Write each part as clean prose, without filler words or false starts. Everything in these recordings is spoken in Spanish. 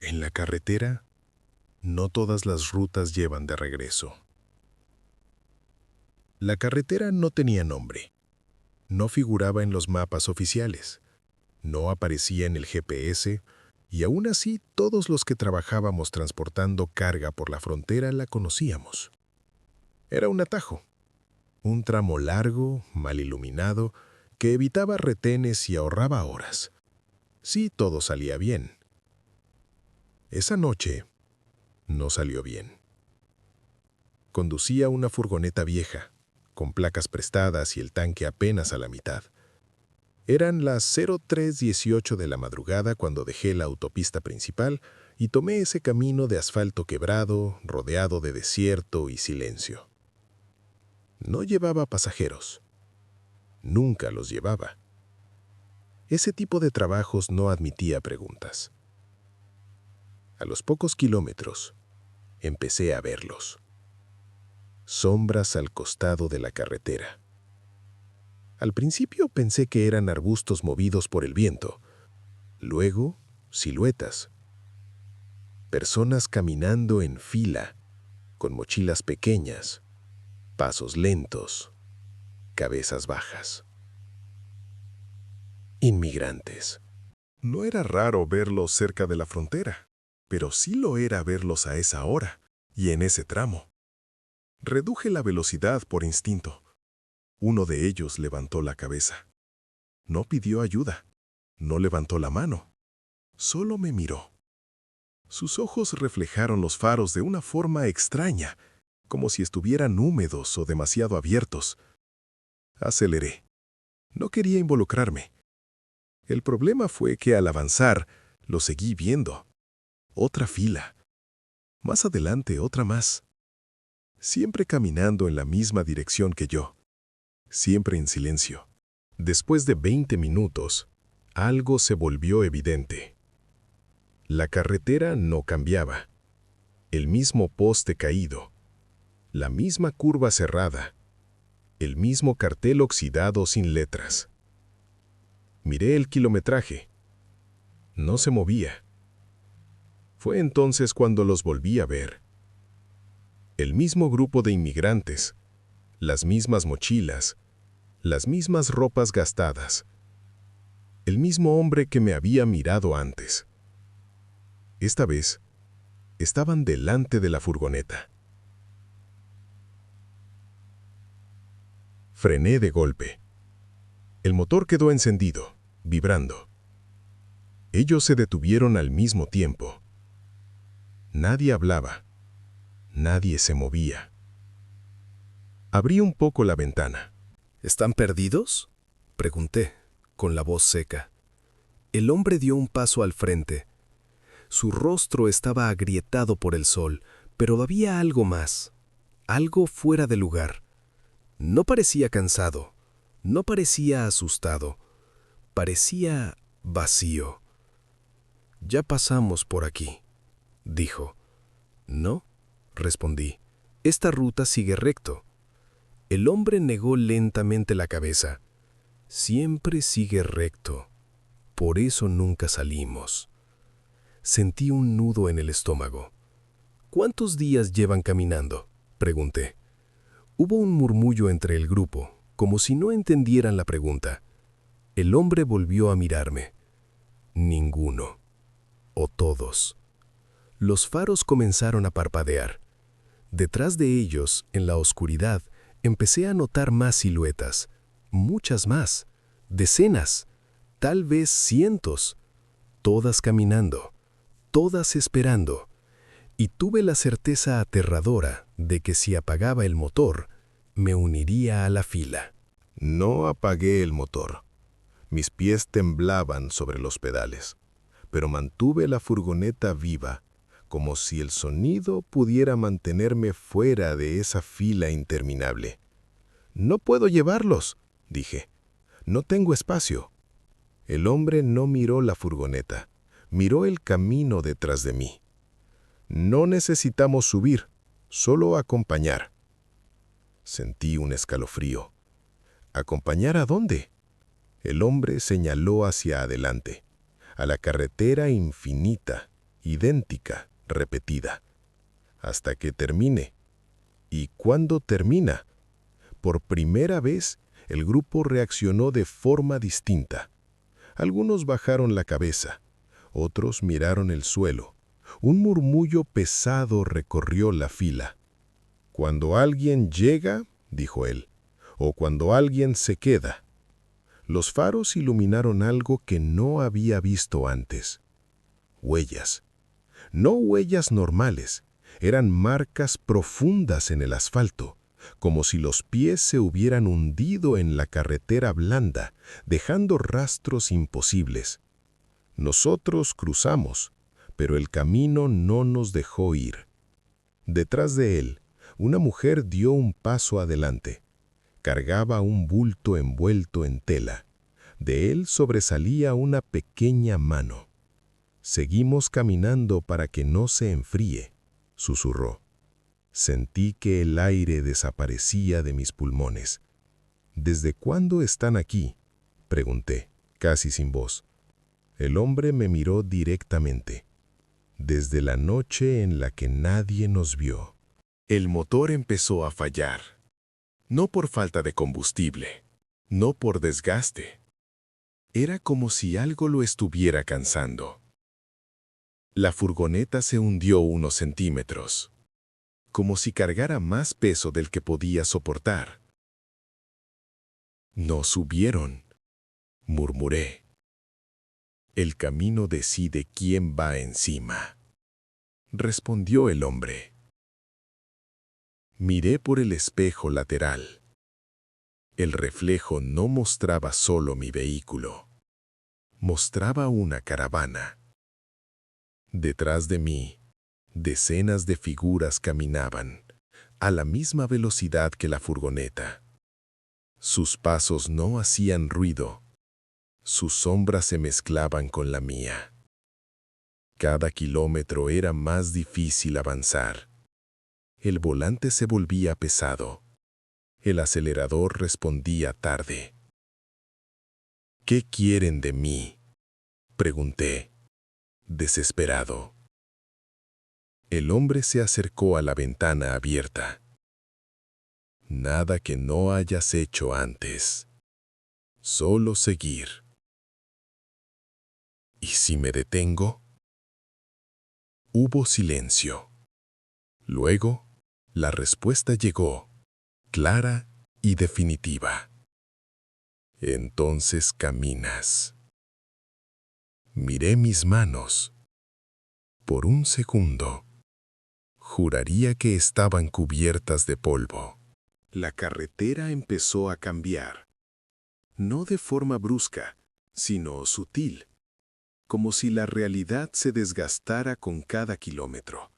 En la carretera, no todas las rutas llevan de regreso. La carretera no tenía nombre. No figuraba en los mapas oficiales. No aparecía en el GPS, y aún así todos los que trabajábamos transportando carga por la frontera la conocíamos. Era un atajo, un tramo largo, mal iluminado, que evitaba retenes y ahorraba horas. Sí, todo salía bien. Esa noche no salió bien. Conducía una furgoneta vieja, con placas prestadas y el tanque apenas a la mitad. Eran las 03:18 de la madrugada cuando dejé la autopista principal y tomé ese camino de asfalto quebrado, rodeado de desierto y silencio. No llevaba pasajeros. Nunca los llevaba. Ese tipo de trabajos no admitía preguntas. A los pocos kilómetros, empecé a verlos. Sombras al costado de la carretera. Al principio pensé que eran arbustos movidos por el viento. Luego, siluetas. Personas caminando en fila, con mochilas pequeñas, pasos lentos, cabezas bajas. Inmigrantes. No era raro verlos cerca de la frontera, pero sí lo era verlos a esa hora y en ese tramo. Reduje la velocidad por instinto. Uno de ellos levantó la cabeza. No pidió ayuda, no levantó la mano, solo me miró. Sus ojos reflejaron los faros de una forma extraña, como si estuvieran húmedos o demasiado abiertos. Aceleré. No quería involucrarme. El problema fue que al avanzar, lo seguí viendo. Otra fila. Más adelante, otra más. Siempre caminando en la misma dirección que yo. Siempre en silencio. Después de 20 minutos, algo se volvió evidente. La carretera no cambiaba. El mismo poste caído. La misma curva cerrada. El mismo cartel oxidado sin letras. Miré el kilometraje. No se movía. Fue entonces cuando los volví a ver. El mismo grupo de inmigrantes, las mismas mochilas, las mismas ropas gastadas. El mismo hombre que me había mirado antes. Esta vez, estaban delante de la furgoneta. Frené de golpe. El motor quedó encendido, vibrando. Ellos se detuvieron al mismo tiempo. Nadie hablaba. Nadie se movía. Abrí un poco la ventana. ¿Están perdidos?, pregunté, con la voz seca. El hombre dio un paso al frente. Su rostro estaba agrietado por el sol, pero había algo más, algo fuera de lugar. No parecía cansado, no parecía asustado, parecía vacío. «Ya pasamos por aquí», dijo. «No», respondí. «Esta ruta sigue recto». El hombre negó lentamente la cabeza. «Siempre sigue recto. Por eso nunca salimos». Sentí un nudo en el estómago. «¿Cuántos días llevan caminando?», pregunté. Hubo un murmullo entre el grupo, como si no entendieran la pregunta. El hombre volvió a mirarme. «Ninguno. O todos». Los faros comenzaron a parpadear. Detrás de ellos, en la oscuridad, empecé a notar más siluetas, muchas más, decenas, tal vez cientos, todas caminando, todas esperando, y tuve la certeza aterradora de que si apagaba el motor, me uniría a la fila. No apagué el motor. Mis pies temblaban sobre los pedales, pero mantuve la furgoneta viva, como si el sonido pudiera mantenerme fuera de esa fila interminable. «No puedo llevarlos», dije. «No tengo espacio». El hombre no miró la furgoneta, miró el camino detrás de mí. «No necesitamos subir, solo acompañar». Sentí un escalofrío. ¿Acompañar a dónde? El hombre señaló hacia adelante, a la carretera infinita, idéntica, repetida, hasta que termine. ¿Y cuándo termina? Por primera vez, el grupo reaccionó de forma distinta. Algunos bajaron la cabeza, otros miraron el suelo. Un murmullo pesado recorrió la fila. «Cuando alguien llega», dijo él, «o cuando alguien se queda». Los faros iluminaron algo que no había visto antes. Huellas. No huellas normales, eran marcas profundas en el asfalto, como si los pies se hubieran hundido en la carretera blanda, dejando rastros imposibles. Nosotros cruzamos, pero el camino no nos dejó ir. Detrás de él, una mujer dio un paso adelante. Cargaba un bulto envuelto en tela. De él sobresalía una pequeña mano. «Seguimos caminando para que no se enfríe», susurró. Sentí que el aire desaparecía de mis pulmones. «¿Desde cuándo están aquí?», pregunté, casi sin voz. El hombre me miró directamente. «Desde la noche en la que nadie nos vio». El motor empezó a fallar. No por falta de combustible, no por desgaste. Era como si algo lo estuviera cansando. La furgoneta se hundió unos centímetros, como si cargara más peso del que podía soportar. «No subieron», murmuré. «El camino decide quién va encima», respondió el hombre. Miré por el espejo lateral. El reflejo no mostraba solo mi vehículo. Mostraba una caravana. Detrás de mí, decenas de figuras caminaban, a la misma velocidad que la furgoneta. Sus pasos no hacían ruido. Sus sombras se mezclaban con la mía. Cada kilómetro era más difícil avanzar. El volante se volvía pesado. El acelerador respondía tarde. «¿Qué quieren de mí?», pregunté, desesperado. El hombre se acercó a la ventana abierta. «Nada que no hayas hecho antes. Solo seguir». «¿Y si me detengo?». Hubo silencio. Luego, la respuesta llegó, clara y definitiva. «Entonces caminas». Miré mis manos. Por un segundo, juraría que estaban cubiertas de polvo. La carretera empezó a cambiar. No de forma brusca, sino sutil, como si la realidad se desgastara con cada kilómetro.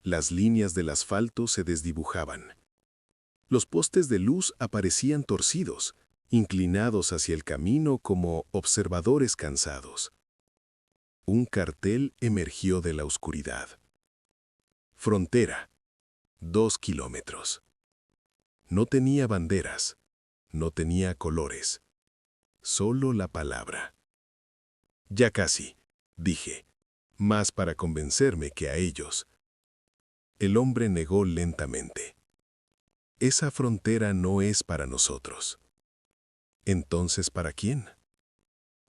Las líneas del asfalto se desdibujaban. Los postes de luz aparecían torcidos, inclinados hacia el camino como observadores cansados. Un cartel emergió de la oscuridad. «Frontera, 2 kilómetros». No tenía banderas, no tenía colores, solo la palabra. «Ya casi», dije, más para convencerme que a ellos. El hombre negó lentamente. «Esa frontera no es para nosotros». «¿Entonces para quién?».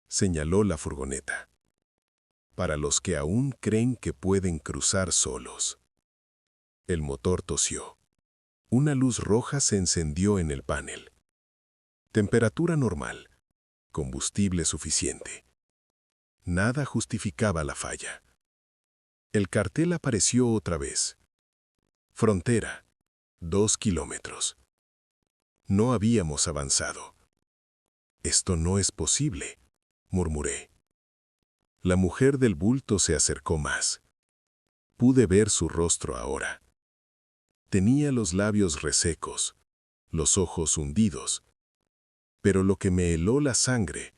Señaló la furgoneta. «Para los que aún creen que pueden cruzar solos». El motor tosió. Una luz roja se encendió en el panel. Temperatura normal. Combustible suficiente. Nada justificaba la falla. El cartel apareció otra vez. «Frontera, 2 kilómetros». No habíamos avanzado. «Esto no es posible», murmuré. La mujer del bulto se acercó más. Pude ver su rostro ahora. Tenía los labios resecos, los ojos hundidos. Pero lo que me heló la sangre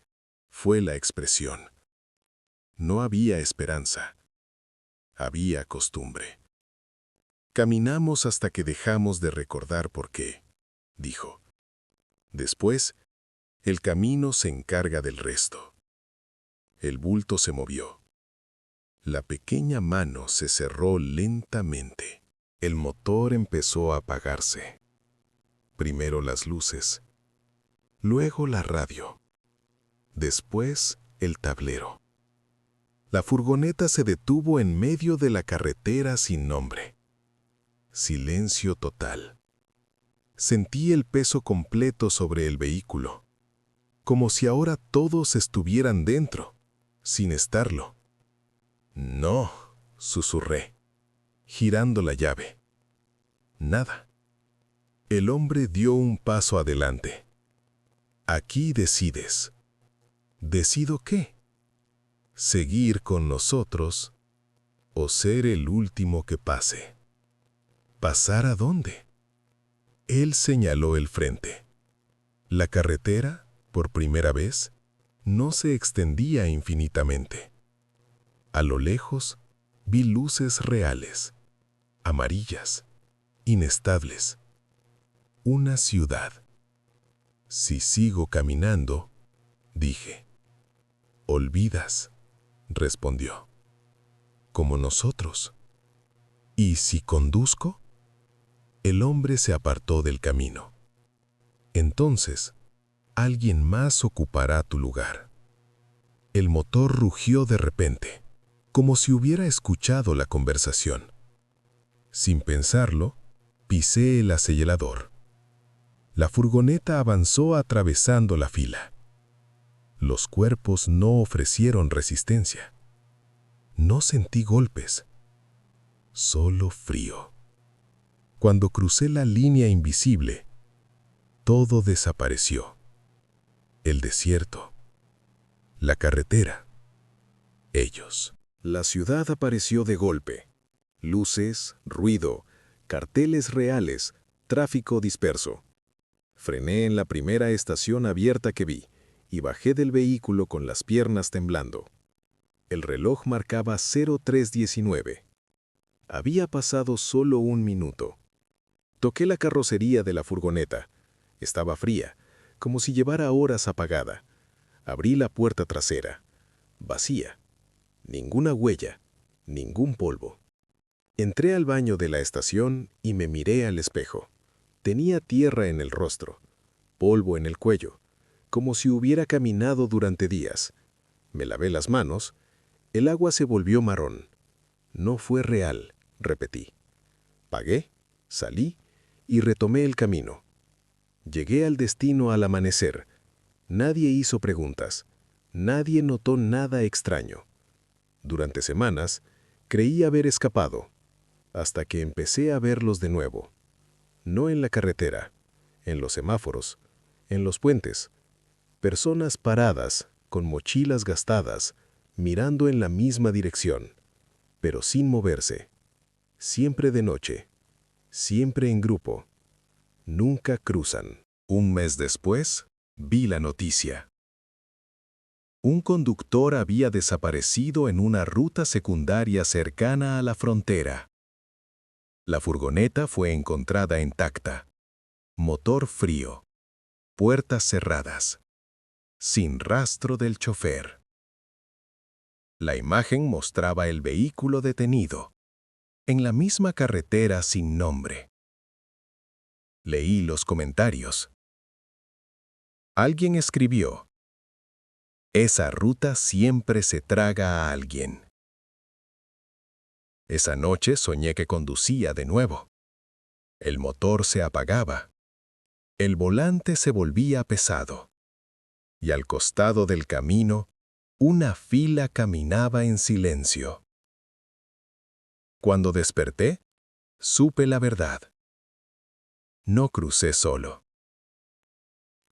fue la expresión. No había esperanza. Había costumbre. «Caminamos hasta que dejamos de recordar por qué», dijo. «Después, el camino se encarga del resto». El bulto se movió. La pequeña mano se cerró lentamente. El motor empezó a apagarse. Primero las luces, luego la radio, después el tablero. La furgoneta se detuvo en medio de la carretera sin nombre. Silencio total. Sentí el peso completo sobre el vehículo, como si ahora todos estuvieran dentro, sin estarlo. No, susurré, girando la llave. Nada. El hombre dio un paso adelante. Aquí decides. ¿Decido qué? ¿Seguir con nosotros o ser el último que pase? ¿Pasar a dónde? Él señaló el frente. La carretera, por primera vez, no se extendía infinitamente. A lo lejos, vi luces reales, amarillas, inestables. Una ciudad. Si sigo caminando, dije. Olvidas, respondió. Como nosotros. ¿Y si conduzco? El hombre se apartó del camino. Entonces, alguien más ocupará tu lugar. El motor rugió de repente, como si hubiera escuchado la conversación. Sin pensarlo, pisé el acelerador. La furgoneta avanzó atravesando la fila. Los cuerpos no ofrecieron resistencia. No sentí golpes, solo frío. Cuando crucé la línea invisible, todo desapareció. El desierto, la carretera, ellos. La ciudad apareció de golpe. Luces, ruido, carteles reales, tráfico disperso. Frené en la primera estación abierta que vi y bajé del vehículo con las piernas temblando. El reloj marcaba 03:19. Había pasado solo un minuto. Toqué la carrocería de la furgoneta. Estaba fría, como si llevara horas apagada. Abrí la puerta trasera. Vacía. Ninguna huella, ningún polvo. Entré al baño de la estación y me miré al espejo. Tenía tierra en el rostro, polvo en el cuello, como si hubiera caminado durante días. Me lavé las manos. El agua se volvió marrón. No fue real, repetí. Pagué, salí y retomé el camino. Llegué al destino al amanecer. Nadie hizo preguntas. Nadie notó nada extraño. Durante semanas, creí haber escapado, hasta que empecé a verlos de nuevo. No en la carretera, en los semáforos, en los puentes. Personas paradas, con mochilas gastadas, mirando en la misma dirección, pero sin moverse. Siempre de noche, siempre en grupo. Nunca cruzan. Un mes después, vi la noticia. Un conductor había desaparecido en una ruta secundaria cercana a la frontera. La furgoneta fue encontrada intacta. Motor frío. Puertas cerradas. Sin rastro del chofer. La imagen mostraba el vehículo detenido, en la misma carretera sin nombre. Leí los comentarios. Alguien escribió: esa ruta siempre se traga a alguien. Esa noche soñé que conducía de nuevo. El motor se apagaba. El volante se volvía pesado. Y al costado del camino, una fila caminaba en silencio. Cuando desperté, supe la verdad. No crucé solo.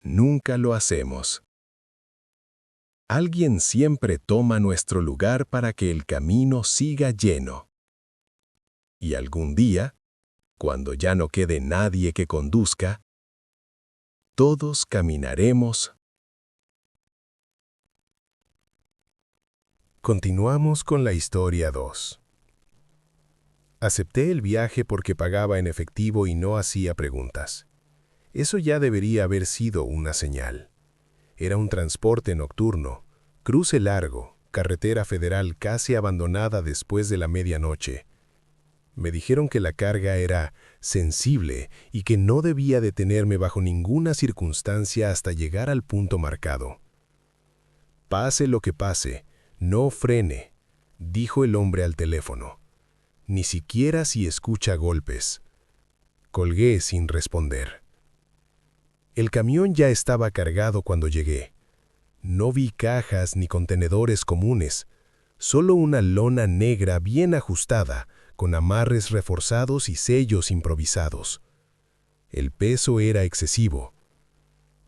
Nunca lo hacemos. Alguien siempre toma nuestro lugar para que el camino siga lleno. Y algún día, cuando ya no quede nadie que conduzca, todos caminaremos. Continuamos con la historia 2. Acepté el viaje porque pagaba en efectivo y no hacía preguntas. Eso ya debería haber sido una señal. Era un transporte nocturno, cruce largo, carretera federal casi abandonada después de la medianoche. Me dijeron que la carga era sensible y que no debía detenerme bajo ninguna circunstancia hasta llegar al punto marcado. «Pase lo que pase, no frene», dijo el hombre al teléfono. «Ni siquiera si escucha golpes». Colgué sin responder. El camión ya estaba cargado cuando llegué. No vi cajas ni contenedores comunes, solo una lona negra bien ajustada, con amarres reforzados y sellos improvisados. El peso era excesivo.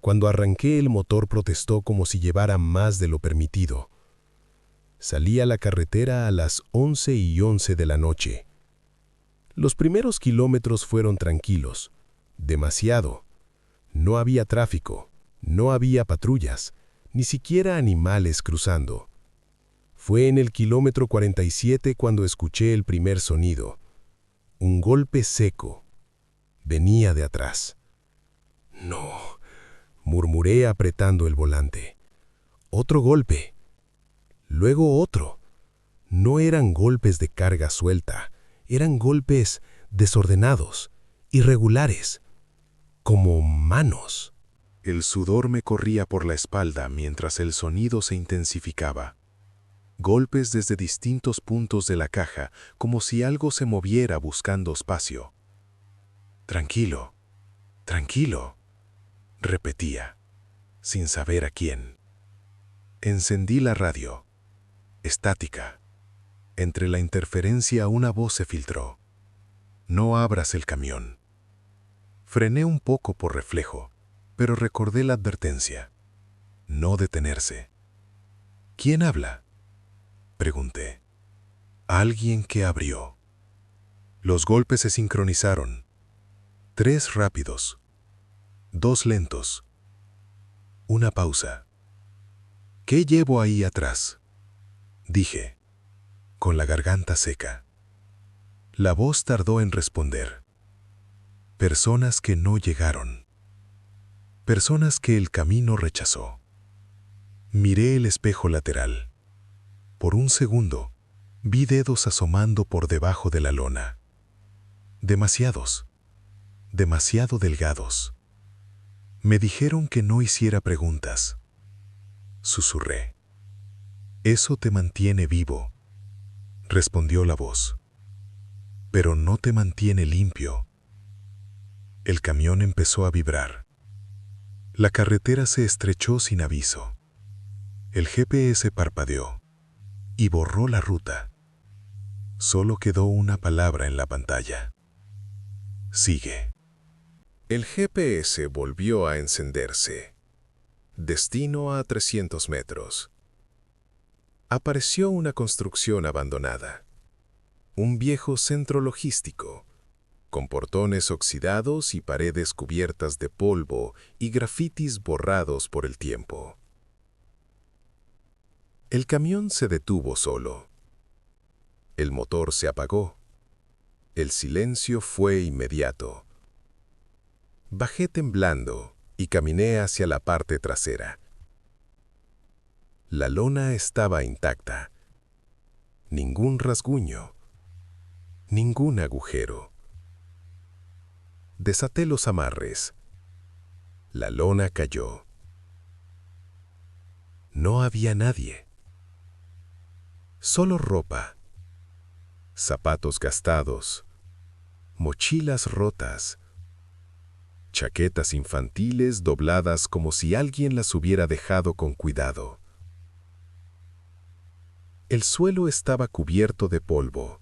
Cuando arranqué, el motor protestó como si llevara más de lo permitido. Salí a la carretera a las 11:11 de la noche. Los primeros kilómetros fueron tranquilos, demasiado. No había tráfico, no había patrullas, ni siquiera animales cruzando. Fue en el kilómetro 47 cuando escuché el primer sonido. Un golpe seco. Venía de atrás. «No», murmuré apretando el volante. Otro golpe. Luego otro. No eran golpes de carga suelta, eran golpes desordenados, irregulares, como manos. El sudor me corría por la espalda mientras el sonido se intensificaba. Golpes desde distintos puntos de la caja, como si algo se moviera buscando espacio. «Tranquilo, tranquilo», repetía, sin saber a quién. Encendí la radio. Estática. Entre la interferencia una voz se filtró. «No abras el camión». Frené un poco por reflejo, pero recordé la advertencia. No detenerse. «¿Quién habla?», pregunté. Alguien que abrió. Los golpes se sincronizaron. 3 rápidos. 2 lentos. Una pausa. «¿Qué llevo ahí atrás?», dije, con la garganta seca. La voz tardó en responder. Personas que no llegaron. Personas que el camino rechazó. Miré el espejo lateral. Por un segundo, vi dedos asomando por debajo de la lona. Demasiados. Demasiado delgados. Me dijeron que no hiciera preguntas. Susurré. «Eso te mantiene vivo», respondió la voz. «Pero no te mantiene limpio». El camión empezó a vibrar. La carretera se estrechó sin aviso. El GPS parpadeó y borró la ruta. Solo quedó una palabra en la pantalla. «Sigue». El GPS volvió a encenderse. Destino a 300 metros. Apareció una construcción abandonada. Un viejo centro logístico, con portones oxidados y paredes cubiertas de polvo y grafitis borrados por el tiempo. El camión se detuvo solo. El motor se apagó. El silencio fue inmediato. Bajé temblando y caminé hacia la parte trasera. La lona estaba intacta. Ningún rasguño. Ningún agujero. Desaté los amarres. La lona cayó. No había nadie. Solo ropa. Zapatos gastados. Mochilas rotas. Chaquetas infantiles dobladas como si alguien las hubiera dejado con cuidado. El suelo estaba cubierto de polvo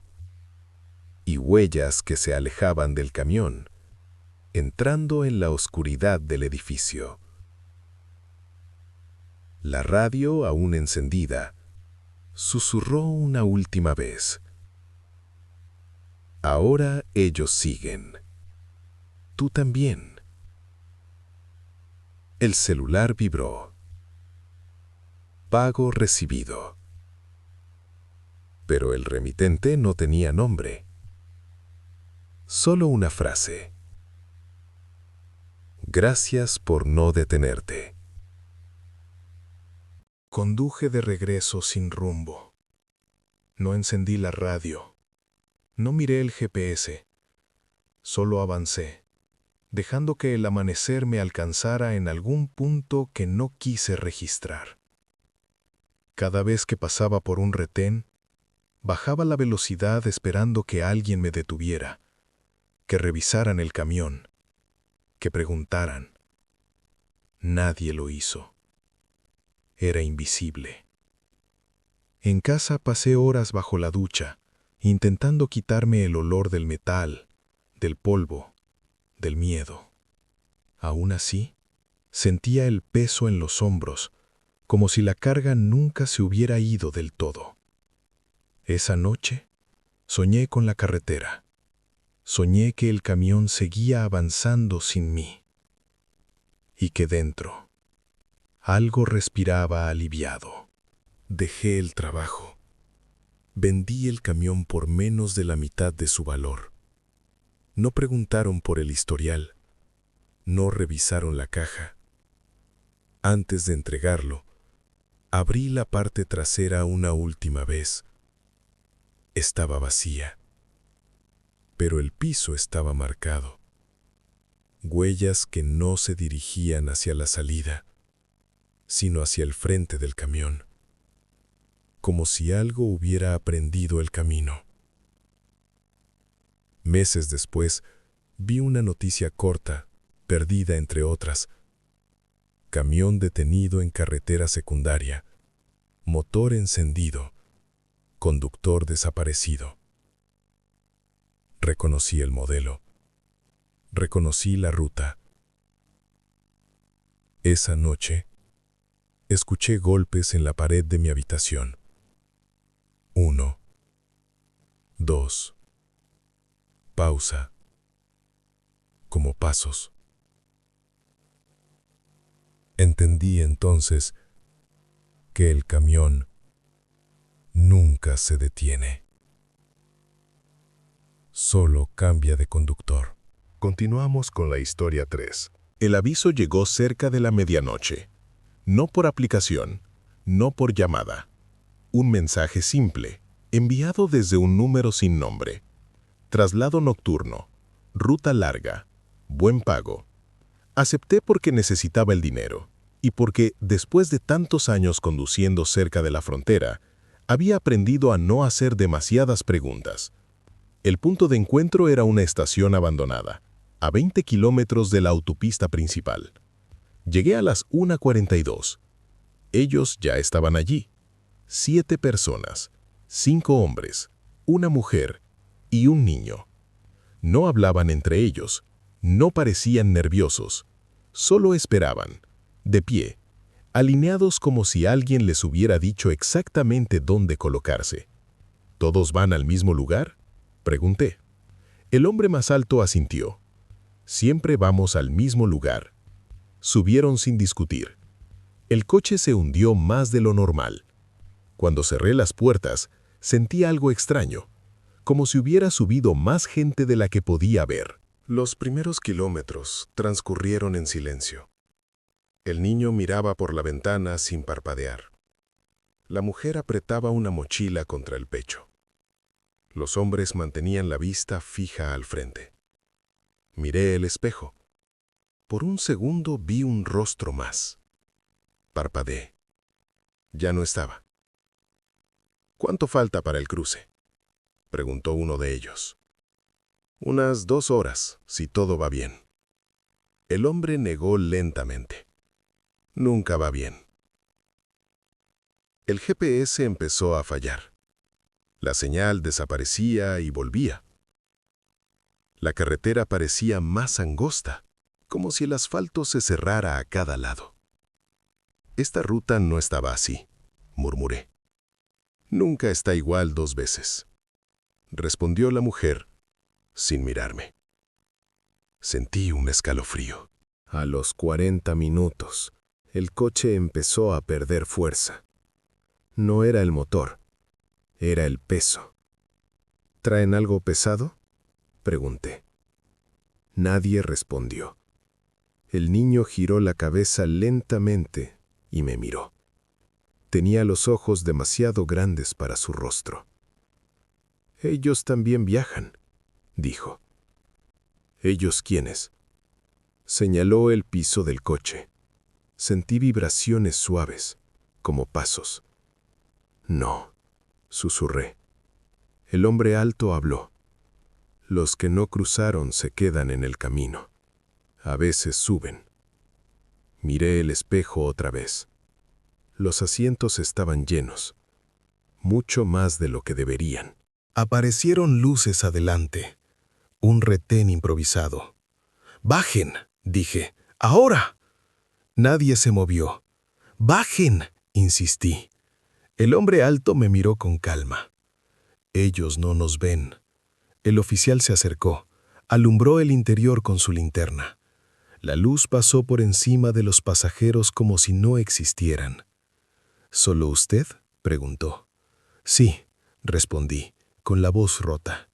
y huellas que se alejaban del camión, entrando en la oscuridad del edificio. La radio, aún encendida, susurró una última vez. «Ahora ellos siguen. Tú también». El celular vibró. Pago recibido. Pero el remitente no tenía nombre. Solo una frase. «Gracias por no detenerte». Conduje de regreso sin rumbo. No encendí la radio. No miré el GPS. Solo avancé, dejando que el amanecer me alcanzara en algún punto que no quise registrar. Cada vez que pasaba por un retén, bajaba la velocidad esperando que alguien me detuviera, que revisaran el camión, que preguntaran. Nadie lo hizo. Era invisible. En casa pasé horas bajo la ducha, intentando quitarme el olor del metal, del polvo, del miedo. Aún así, sentía el peso en los hombros, como si la carga nunca se hubiera ido del todo. Esa noche, soñé con la carretera. Soñé que el camión seguía avanzando sin mí. Y que dentro, algo respiraba aliviado. Dejé el trabajo. Vendí el camión por menos de la mitad de su valor. No preguntaron por el historial. No revisaron la caja. Antes de entregarlo, abrí la parte trasera una última vez. Estaba vacía. Pero el piso estaba marcado. Huellas que no se dirigían hacia la salida, sino hacia el frente del camión. Como si algo hubiera aprendido el camino. Meses después, vi una noticia corta, perdida entre otras. Camión detenido en carretera secundaria. Motor encendido. Conductor desaparecido. Reconocí el modelo. Reconocí la ruta. Esa noche, escuché golpes en la pared de mi habitación. 1, 2. Pausa. Como pasos. Entendí entonces que el camión nunca se detiene. Solo cambia de conductor. Continuamos con la historia 3. El aviso llegó cerca de la medianoche. No por aplicación, no por llamada. Un mensaje simple, enviado desde un número sin nombre. Traslado nocturno, ruta larga, buen pago. Acepté porque necesitaba el dinero y porque, después de tantos años conduciendo cerca de la frontera, había aprendido a no hacer demasiadas preguntas. El punto de encuentro era una estación abandonada, a 20 kilómetros de la autopista principal. Llegué a las 1:42. Ellos ya estaban allí. 7 personas, 5 hombres, una mujer y un niño. No hablaban entre ellos, no parecían nerviosos, solo esperaban, de pie, alineados como si alguien les hubiera dicho exactamente dónde colocarse. ¿Todos van al mismo lugar?, pregunté. El hombre más alto asintió. Siempre vamos al mismo lugar. Subieron sin discutir. El coche se hundió más de lo normal. Cuando cerré las puertas, sentí algo extraño, como si hubiera subido más gente de la que podía ver. Los primeros kilómetros transcurrieron en silencio. El niño miraba por la ventana sin parpadear. La mujer apretaba una mochila contra el pecho. Los hombres mantenían la vista fija al frente. Miré el espejo. Por un segundo vi un rostro más. Parpadeé. Ya no estaba. ¿Cuánto falta para el cruce?, preguntó uno de ellos. Unas 2 horas, si todo va bien. El hombre negó lentamente. Nunca va bien. El GPS empezó a fallar. La señal desaparecía y volvía. La carretera parecía más angosta, como si el asfalto se cerrara a cada lado. Esta ruta no estaba así, murmuré. Nunca está igual 2 veces, respondió la mujer, sin mirarme. Sentí un escalofrío. A los 40 minutos, el coche empezó a perder fuerza. No era el motor, era el peso. ¿Traen algo pesado?, pregunté. Nadie respondió. El niño giró la cabeza lentamente y me miró. Tenía los ojos demasiado grandes para su rostro. «Ellos también viajan», dijo. «¿Ellos quiénes?». Señaló el piso del coche. Sentí vibraciones suaves, como pasos. «No», susurré. El hombre alto habló. «Los que no cruzaron se quedan en el camino. A veces suben». Miré el espejo otra vez. Los asientos estaban llenos, mucho más de lo que deberían. Aparecieron luces adelante, un retén improvisado. «¡Bajen!», dije. «¡Ahora!». Nadie se movió. «¡Bajen!», insistí. El hombre alto me miró con calma. «Ellos no nos ven». El oficial se acercó, alumbró el interior con su linterna. La luz pasó por encima de los pasajeros como si no existieran. «¿Solo usted?», preguntó. «Sí», respondí, con la voz rota.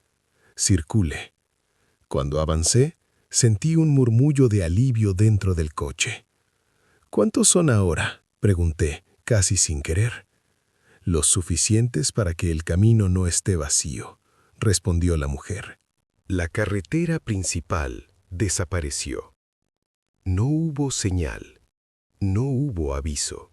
«Circule». Cuando avancé, sentí un murmullo de alivio dentro del coche. «¿Cuántos son ahora?», pregunté, casi sin querer. «Los suficientes para que el camino no esté vacío», respondió la mujer. La carretera principal desapareció. No hubo señal, no hubo aviso.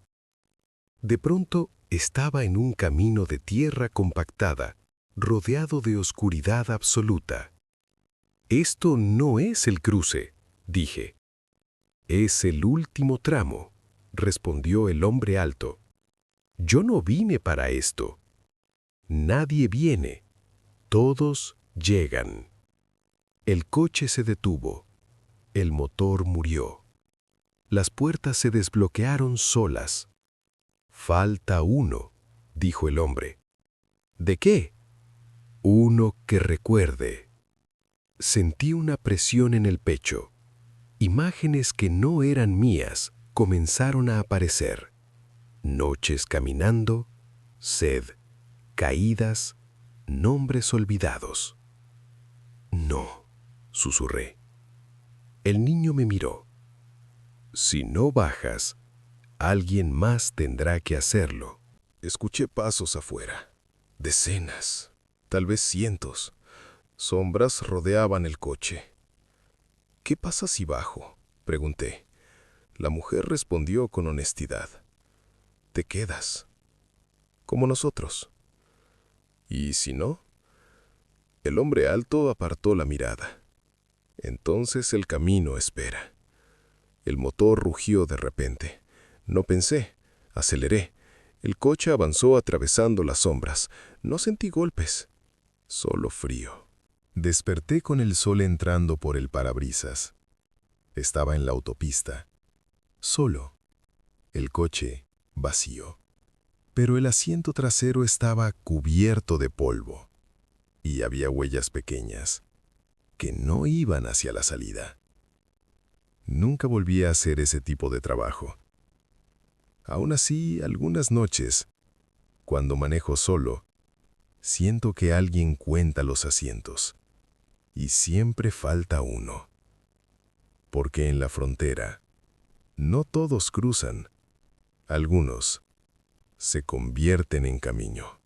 De pronto estaba en un camino de tierra compactada, rodeado de oscuridad absoluta. «Esto no es el cruce», dije. «Es el último tramo», respondió el hombre alto. «Yo no vine para esto». Nadie viene, todos llegan. El coche se detuvo. El motor murió. Las puertas se desbloquearon solas. «Falta uno», dijo el hombre. «¿De qué?». «Uno que recuerde». Sentí una presión en el pecho. Imágenes que no eran mías comenzaron a aparecer. Noches caminando, sed, caídas, nombres olvidados. «No», susurré. El niño me miró. «Si no bajas, alguien más tendrá que hacerlo». Escuché pasos afuera. Decenas, tal vez cientos. Sombras rodeaban el coche. «¿Qué pasa si bajo?», pregunté. La mujer respondió con honestidad. «Te quedas, como nosotros». «¿Y si no?». El hombre alto apartó la mirada. «Entonces el camino espera». El motor rugió de repente. No pensé, aceleré. El coche avanzó atravesando las sombras. No sentí golpes, solo frío. Desperté con el sol entrando por el parabrisas. Estaba en la autopista, solo. El coche vacío. Pero el asiento trasero estaba cubierto de polvo. Y había huellas pequeñas que no iban hacia la salida. Nunca volví a hacer ese tipo de trabajo. Aún así, algunas noches, cuando manejo solo, siento que alguien cuenta los asientos. Y siempre falta uno. Porque en la frontera, no todos cruzan. Algunos se convierten en camino.